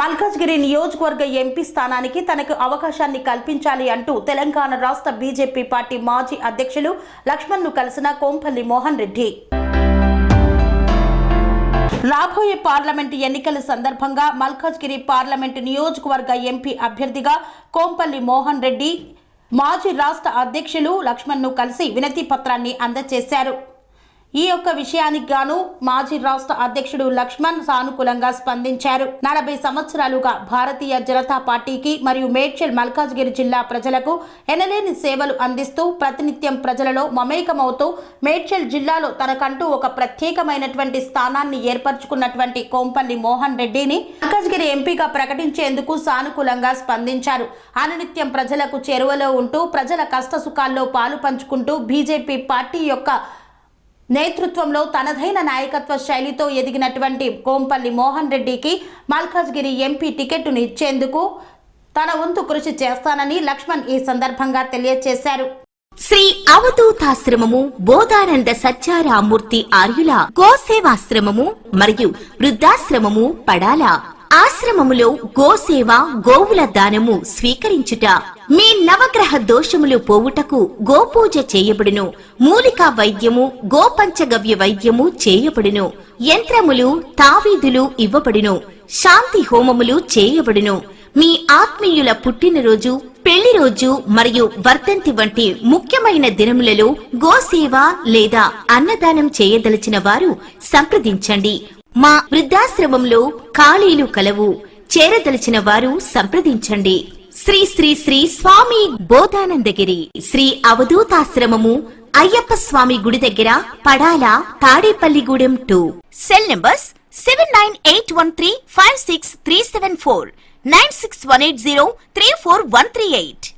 మల్కాజ్గిరి నియోజకవర్గ ఎంపీ స్థానానికి తనకు అవకాశాన్ని కల్పించాలి అంటూ తెలంగాణ రాష్ట్ర బీజేపీ పార్టీ మాజీ అధ్యక్షులు లక్ష్మణ్ను కలిసిన కోంపల్లి మోహన్ రెడ్డి. రాబోయే పార్లమెంటు ఎన్నికల సందర్భంగా మల్కాజ్గిరి పార్లమెంటు నియోజకవర్గ ఎంపీ అభ్యర్థిగా కోంపల్లి మోహన్ రెడ్డి మాజీ రాష్ట్ర అధ్యక్షులు లక్ష్మణ్ను కలిసి వినతి పత్రాన్ని అందజేశారు. ఈ యొక్క విషయానికి గాను మాజీ రాష్ట్ర అధ్యక్షుడు లక్ష్మణ్ సానుకూలంగా స్పందించారు. 40 సంవత్సరాలుగా భారతీయ జనతా పార్టీకి మరియు మేడ్చల్ మల్కాజ్గిరి జిల్లా ప్రజలకు ఎనలేని సేవలు అందిస్తూ ప్రతినిత్యం ప్రజలలో మమేకమవుతూ మేడ్చల్ జిల్లాలో తనకంటూ ఒక ప్రత్యేకమైనటువంటి స్థానాన్ని ఏర్పరచుకున్నటువంటి కోంపల్లి మోహన్ రెడ్డిని మల్కాజ్గిరి ఎంపీగా ప్రకటించేందుకు సానుకూలంగా స్పందించారు. అనునిత్యం ప్రజలకు చేరువలో ఉంటూ ప్రజల కష్టసుఖాల్లో పాలు పంచుకుంటూ బీజేపీ పార్టీ యొక్క నేతృత్వంలో తనదైన నాయకత్వ శైలితో ఎదిగినటువంటి కోంపల్లి మోహన్ రెడ్డికి మల్కాజ్గిరి ఎంపీ టికెట్ను ఇచ్చేందుకు తన వంతు కృషి చేస్తానని లక్ష్మణ్ ఈ సందర్భంగా తెలియజేశారు. శ్రీ అవధూతాశ్రమము బోధానంద సత్యారామూర్తి ఆర్యుల గోసేవాశ్రమము మరియు వృద్ధాశ్రమము పడాల ఆశ్రమములో గోసేవ గోవుల దానము స్వీకరించుట, మీ నవగ్రహ దోషములు పోవుటకు గోపూజ చేయబడును, మూలికా వైద్యము గోపంచగవ్య వైద్యము చేయబడును, యంత్రములు తావీదులు ఇవ్వబడును, శాంతి హోమములు చేయబడును. మీ ఆత్మీయుల పుట్టినరోజు, పెళ్లి రోజు మరియు వర్ధంతి వంటి ముఖ్యమైన దినములలో గోసేవ లేదా అన్నదానం చేయదలిచిన వారు సంప్రదించండి. మా వృద్ధాశ్రమంలో ఖాళీలు కలవు. చేరదలిచిన వారు సంప్రదించండి. శ్రీ శ్రీ శ్రీ స్వామి బోధానందగిరి శ్రీ అవధూతాశ్రమము అయ్యప్ప స్వామి గుడి దగ్గర పడాల తాడేపల్లిగూడెం 2. Cell numbers 7981356374 9618034 138.